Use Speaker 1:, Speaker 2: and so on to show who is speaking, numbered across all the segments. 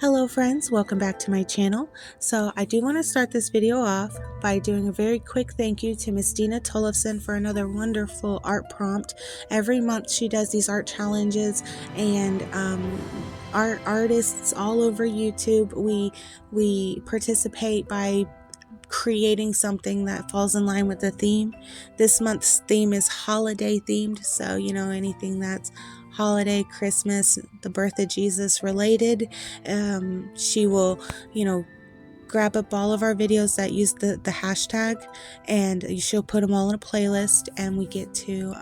Speaker 1: Hello friends, welcome back to my channel. So I do want to start this video off by doing a very quick thank you to Miss Dina Tollefson for another wonderful art prompt. Every month she does these art challenges, and art artists all over YouTube, we participate by creating something that falls in line with the theme. This month's theme is holiday themed, so anything that's holiday, Christmas, the birth of Jesus related. She will grab up all of our videos that use the hashtag, and she'll put them all in a playlist, and we get to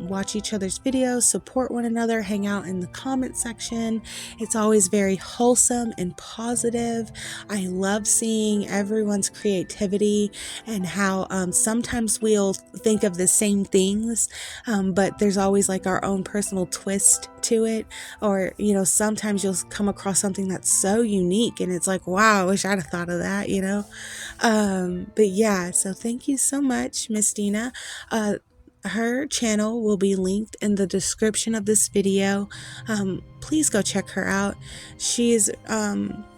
Speaker 1: watch each other's videos, support one another, hang out in the comment section. It's always very wholesome and positive. I love seeing everyone's creativity and how sometimes we'll think of the same things, but there's always like our own personal twist to it, or sometimes you'll come across something that's so unique and it's like, wow, I wish I'd have thought of that. But yeah, so thank you so much, Miss Dina. Her channel will be linked in the description of this video. Please go check her out. She's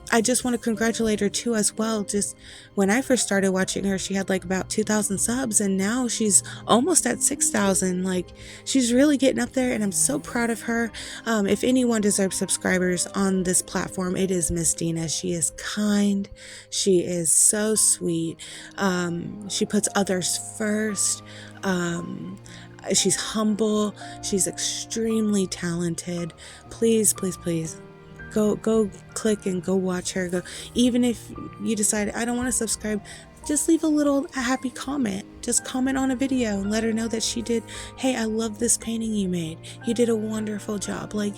Speaker 1: I just want to congratulate her too as well. Just when I first started watching her, she had like about 2,000 subs, and now she's almost at 6,000. Like, she's really getting up there, and I'm so proud of her. If anyone deserves subscribers on this platform, it is Miss Dina. She is kind. She is so sweet. She puts others first. She's humble. She's extremely talented. Please, please, please. Go click and go watch her. Go, even if you decide I don't want to subscribe, just leave a happy comment. Just comment on a video and let her know that she did. Hey, I love this painting you made. You did a wonderful job. Like,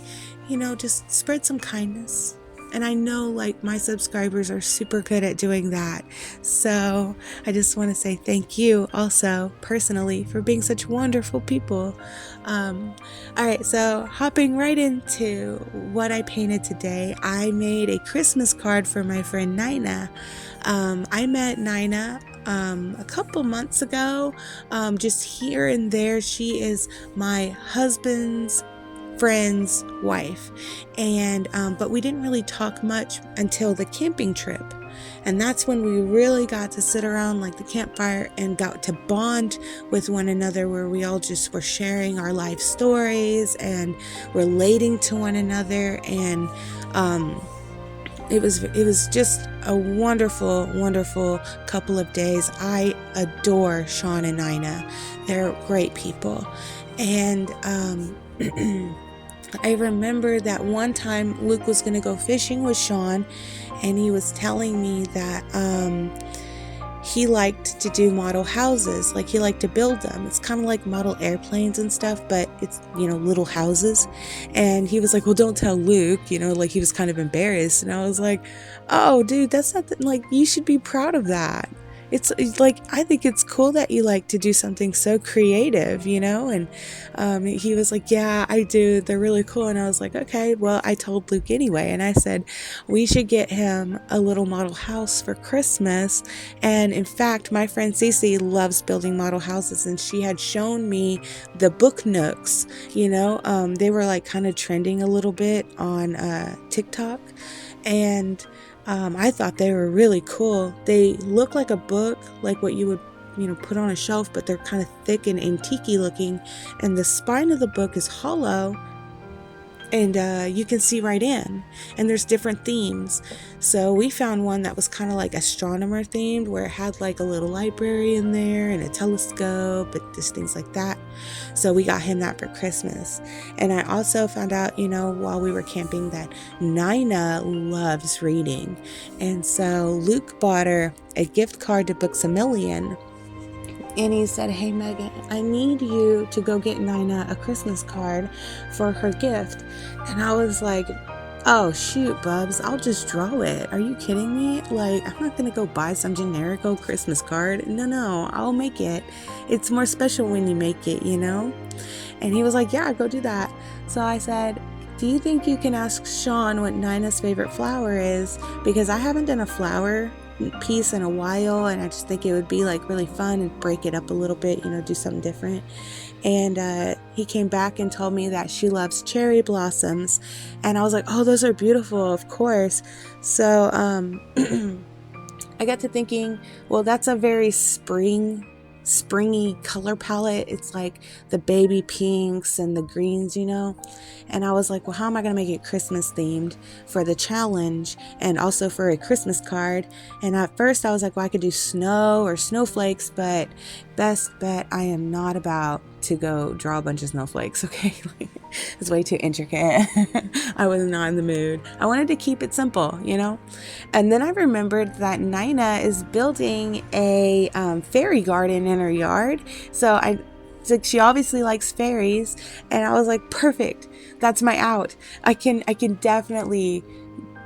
Speaker 1: just spread some kindness. And I know like my subscribers are super good at doing that. So I just want to say thank you also personally for being such wonderful people. Alright, so hopping right into what I painted today, I made a Christmas card for my friend Nina. I met Nina a couple months ago, just here and there. She is my husband's friend's wife, and but we didn't really talk much until the camping trip, and that's when we really got to sit around like the campfire and got to bond with one another, where we all just were sharing our life stories and relating to one another, and it was just a wonderful couple of days. I adore Sean and Nina. They're great people, and I remember that one time Luke was going to go fishing with Sean, and he was telling me that he liked to do model houses. Like, he liked to build them. It's kind of like model airplanes and stuff, but it's, little houses. And he was like, well, don't tell Luke, like he was kind of embarrassed. And I was like, oh, dude, that's not like, you should be proud of that. It's like, I think it's cool that you like to do something so creative, and he was like, yeah, I do, they're really cool. And I was like, okay, well, I told Luke anyway, and I said we should get him a little model house for Christmas. And in fact, my friend Cece loves building model houses, and she had shown me the book nooks. They were like kind of trending a little bit on TikTok, and I thought they were really cool. They look like a book, like what you would, put on a shelf, but they're kind of thick and antique-y looking. And the spine of the book is hollow, and you can see right in. And there's different themes. So we found one that was kind of like astronomer themed, where it had like a little library in there and a telescope and just things like that. So we got him that for Christmas. And I also found out, while we were camping, that Nina loves reading. And so Luke bought her a gift card to Books A Million. And he said, hey, Megan, I need you to go get Nina a Christmas card for her gift. And I was like, oh, shoot, Bubs, I'll just draw it. Are you kidding me? Like, I'm not going to go buy some generic old Christmas card. No, I'll make it. It's more special when you make it, And he was like, yeah, go do that. So I said, do you think you can ask Sean what Nina's favorite flower is? Because I haven't done a flower piece in a while, and I just think it would be like really fun and break it up a little bit, you know, do something different. And he came back and told me that she loves cherry blossoms, and I was like, oh, those are beautiful, of course. So I got to thinking, well, that's a very springy color palette. It's like the baby pinks and the greens, you know. And I was like, well, how am I gonna make it Christmas themed for the challenge and also for a Christmas card? And at first I was like, well, I could do snow or snowflakes, but best bet, I am not about to go draw a bunch of snowflakes. Okay. It's way too intricate. I was not in the mood. I wanted to keep it simple, you know. And then I remembered that Nina is building a fairy garden in her yard, so she obviously likes fairies, and I was like, perfect, that's my out. I can definitely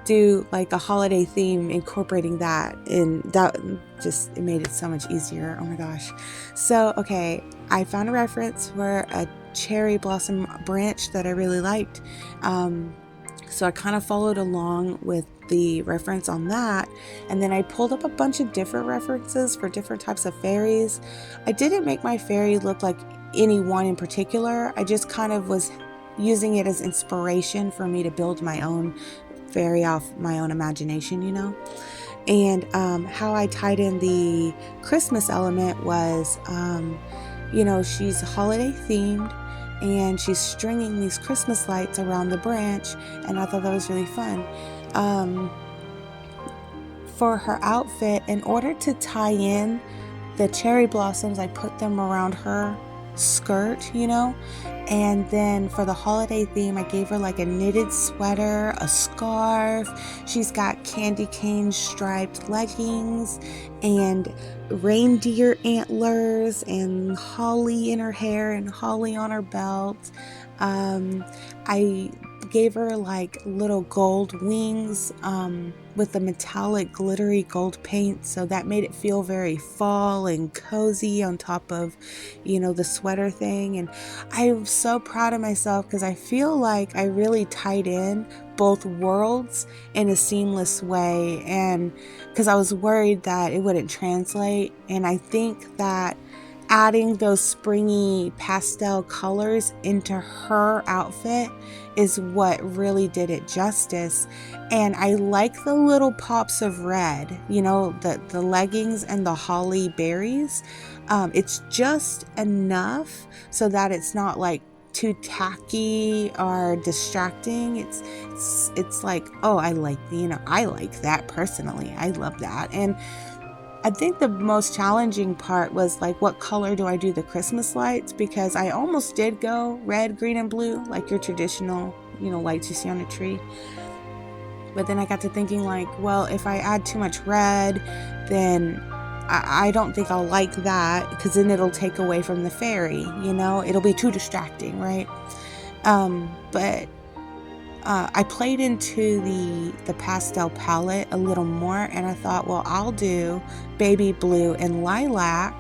Speaker 1: do like a holiday theme incorporating that, and that just, it made it so much easier. Oh my gosh. So okay, I found a reference for a cherry blossom branch that I really liked, so I kind of followed along with the reference on that, and then I pulled up a bunch of different references for different types of fairies. I didn't make my fairy look like any one in particular. I just kind of was using it as inspiration for me to build my own fairy off my own imagination, you know. And how I tied in the Christmas element was, you know, she's holiday themed, and she's stringing these Christmas lights around the branch, and I thought that was really fun. For her outfit, in order to tie in the cherry blossoms, I put them around her skirt, you know. And then for the holiday theme, I gave her like a knitted sweater, a scarf. She's got candy cane striped leggings and reindeer antlers and holly in her hair and holly on her belt. I gave her like little gold wings with the metallic glittery gold paint, so that made it feel very fall and cozy on top of, you know, the sweater thing. And I'm so proud of myself because I feel like I really tied in both worlds in a seamless way, and because I was worried that it wouldn't translate. And I think that adding those springy pastel colors into her outfit is what really did it justice. And I like the little pops of red, you know, the leggings and the holly berries. It's just enough so that it's not like too tacky or distracting. It's like, oh, I like, you know, I like that personally. I love that. And I think the most challenging part was like, what color do I do the Christmas lights? Because I almost did go red, green, and blue, like your traditional, you know, lights you see on a tree. But then I got to thinking like, well, if I add too much red, then I don't think I'll like that, because then it'll take away from the fairy, you know, it'll be too distracting, right? But I played into the pastel palette a little more, and I thought, well, I'll do baby blue and lilac,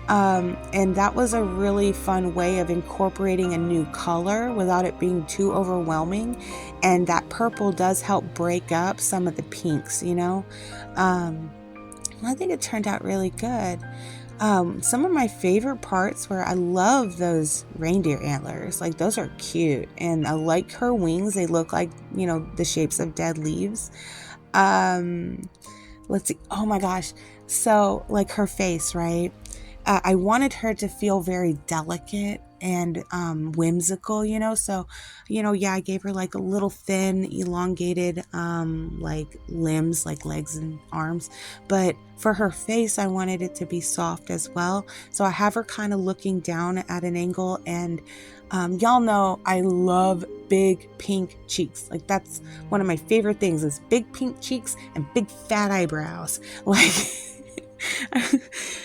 Speaker 1: and that was a really fun way of incorporating a new color without it being too overwhelming. And that purple does help break up some of the pinks, you know. I think it turned out really good. Some of my favorite parts were, I love those reindeer antlers. Like, those are cute. And I like her wings. They look like, you know, the shapes of dead leaves. Let's see. Oh my gosh. So like her face, right? I wanted her to feel very delicate and whimsical, you know. So, you know, yeah, I gave her like a little thin, elongated like limbs, like legs and arms. But for her face, I wanted it to be soft as well. So I have her kind of looking down at an angle, and y'all know I love big pink cheeks. Like, that's one of my favorite things, is big pink cheeks and big fat eyebrows. Like,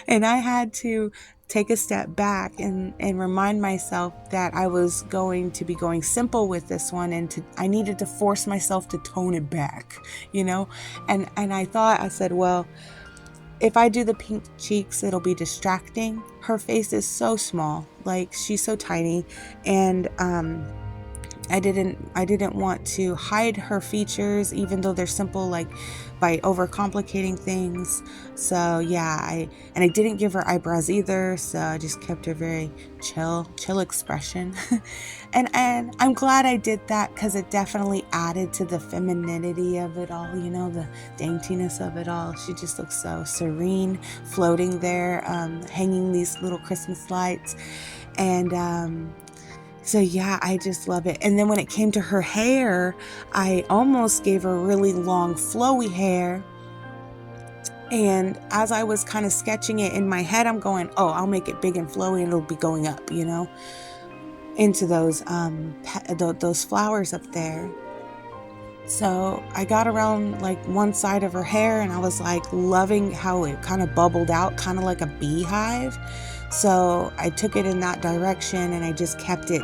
Speaker 1: and I had to take a step back and remind myself that I was going to be going simple with this one, and I needed to force myself to tone it back, you know. And I said, well, if I do the pink cheeks, it'll be distracting. Her face is so small, like she's so tiny, and I didn't want to hide her features, even though they're simple, like by overcomplicating things. So yeah, I didn't give her eyebrows either, so I just kept her very chill expression. and I'm glad I did that, because it definitely added to the femininity of it all, you know, the daintiness of it all. She just looks so serene, floating there, hanging these little Christmas lights. And so yeah, I just love it. And then when it came to her hair, I almost gave her really long flowy hair. And as I was kind of sketching it in my head, I'm going, oh, I'll make it big and flowy and it'll be going up, you know, into those flowers up there. So I got around like one side of her hair, and I was like loving how it kind of bubbled out, kind of like a beehive. So I took it in that direction, and I just kept it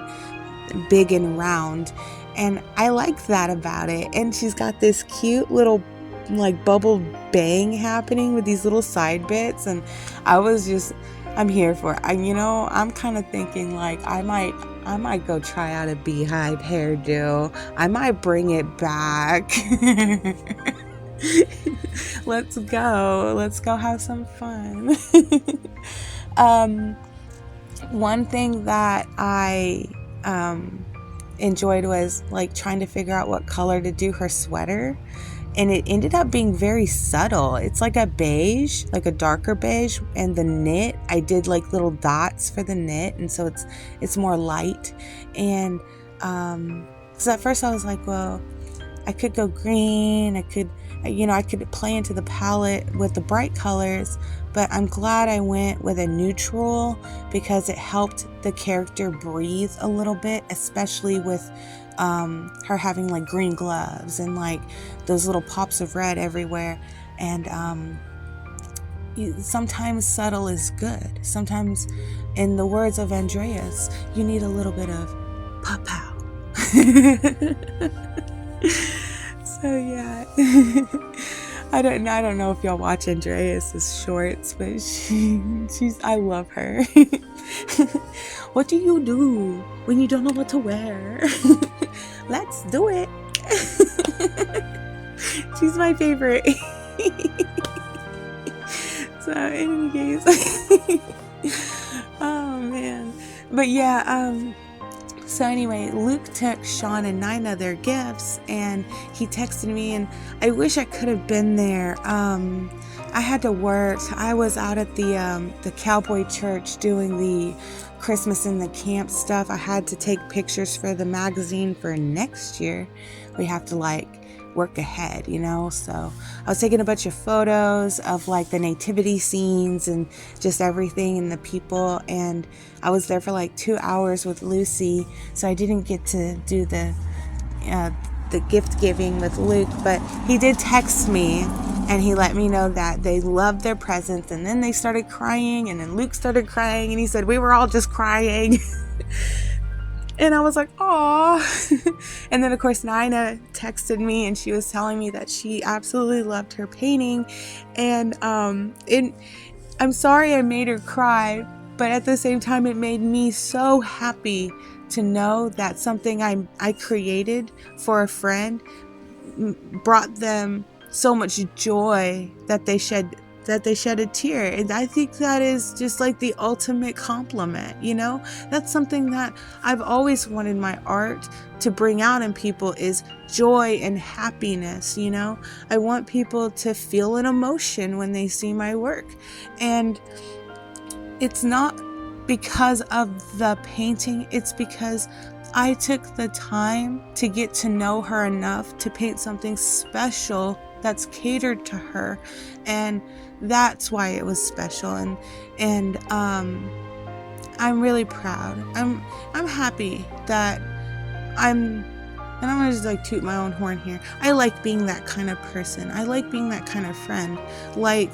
Speaker 1: big and round. And I like that about it. And she's got this cute little like bubble bang happening with these little side bits. And I'm here for it. I'm kind of thinking like I might go try out a beehive hairdo. I might bring it back. Let's go have some fun. One thing that I enjoyed was like trying to figure out what color to do her sweater, and it ended up being very subtle. It's like a beige, like a darker beige, and the knit, I did like little dots for the knit, and so it's more light. And so at first I was like, well, I could go green, I could play into the palette with the bright colors, but I'm glad I went with a neutral, because it helped the character breathe a little bit, especially with her having like green gloves and like those little pops of red everywhere. And sometimes subtle is good. Sometimes, in the words of Andreas, you need a little bit of pop pow. So yeah. I don't know if y'all watch Andreas's shorts, but I love her. What do you do when you don't know what to wear? Let's do it. She's my favorite. So in any case, oh man. But yeah, so anyway, Luke took Sean and Nina their gifts, and he texted me, and I wish I could have been there. I had to work. I was out at the cowboy church doing the Christmas in the camp stuff. I had to take pictures for the magazine for next year. We have to like work ahead, you know. So I was taking a bunch of photos of like the nativity scenes and just everything and the people, and I was there for like 2 hours with Lucy, so I didn't get to do the gift giving with Luke, but he did text me and he let me know that they loved their presents, and then they started crying, and then Luke started crying, and he said we were all just crying. And I was like, "Aw." And then, of course, Nina texted me, and she was telling me that she absolutely loved her painting. And I'm sorry I made her cry, but at the same time, it made me so happy to know that something I created for a friend brought them so much joy that they shed a tear. And I think that is just like the ultimate compliment, you know. That's something that I've always wanted my art to bring out in people, is joy and happiness, you know. I want people to feel an emotion when they see my work, and it's not because of the painting, it's because I took the time to get to know her enough to paint something special that's catered to her, and that's why it was special. And I'm really proud. I'm happy that and I'm gonna just like toot my own horn here. I like being that kind of person. I like being that kind of friend. Like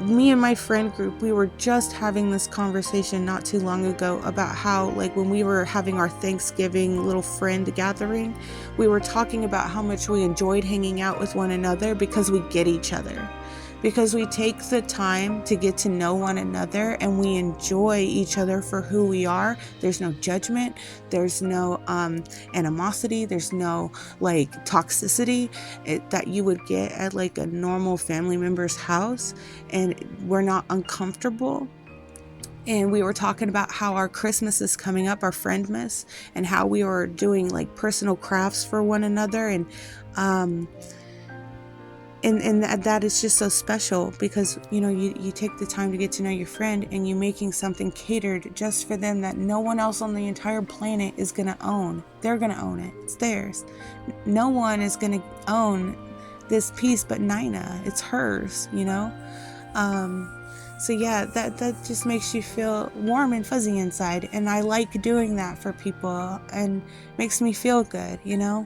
Speaker 1: me and my friend group, we were just having this conversation not too long ago about how, like, when we were having our Thanksgiving little friend gathering, we were talking about how much we enjoyed hanging out with one another because we get each other. because we take the time to get to know one another and we enjoy each other for who we are. There's no judgment, there's no animosity, there's no like toxicity that you would get at like a normal family member's house, and we're not uncomfortable. And we were talking about how our Christmas is coming up, our Friendmas, and how we were doing like personal crafts for one another. And that is just so special because, you know, you take the time to get to know your friend and you're making something catered just for them that no one else on the entire planet is going to own. They're going to own it. It's theirs. No one is going to own this piece but Nina. It's hers, you know? So yeah, that just makes you feel warm and fuzzy inside. And I like doing that for people and makes me feel good, you know?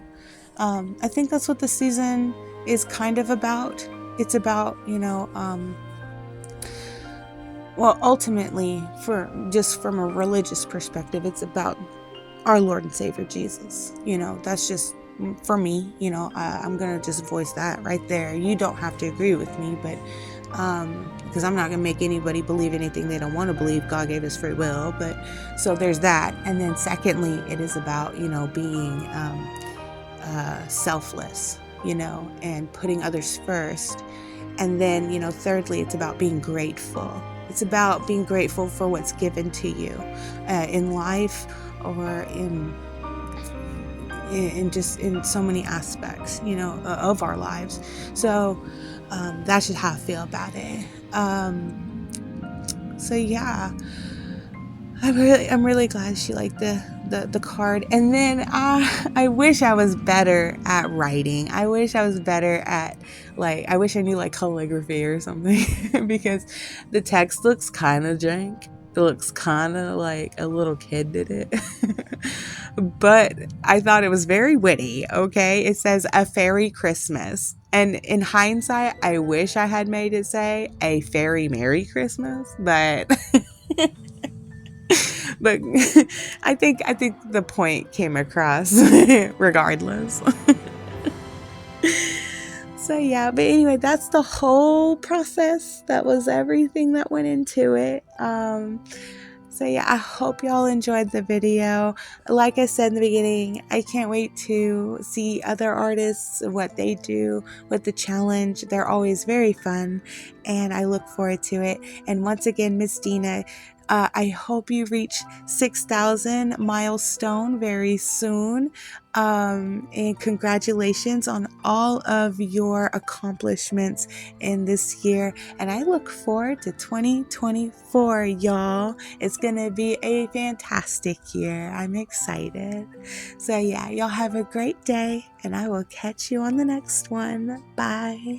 Speaker 1: I think that's what the season is kind of about. It's about, you know, well, ultimately, just from a religious perspective, it's about our Lord and Savior Jesus. You know, that's just for me, you know, I'm going to just voice that right there. You don't have to agree with me, but because I'm not going to make anybody believe anything they don't want to believe. God gave us free will. But so there's that. And then secondly, it is about, you know, being selfless, you know, and putting others first. And then, you know, thirdly, it's about being grateful. It's about being grateful for what's given to you in life or in just in so many aspects, you know, of our lives. So that's just how I feel about it. So yeah, I'm really glad she liked the card. And then I wish I was better at writing. I wish I was better at, like, I wish I knew like calligraphy or something because the text looks kind of jank. It looks kind of like a little kid did it. But I thought it was very witty, okay? It says a fairy Christmas. And in hindsight, I wish I had made it say a fairy Merry Christmas, but but I think the point came across regardless. So yeah, but anyway, that's the whole process. That was everything that went into it. So yeah, I hope y'all enjoyed the video. Like I said in the beginning, I can't wait to see other artists, what they do with the challenge. They're always very fun, and I look forward to it. And once again, Miss Dina, I hope you reach 6,000 milestone very soon. And congratulations on all of your accomplishments in this year. And I look forward to 2024, y'all. It's going to be a fantastic year. I'm excited. So yeah, y'all have a great day, and I will catch you on the next one. Bye.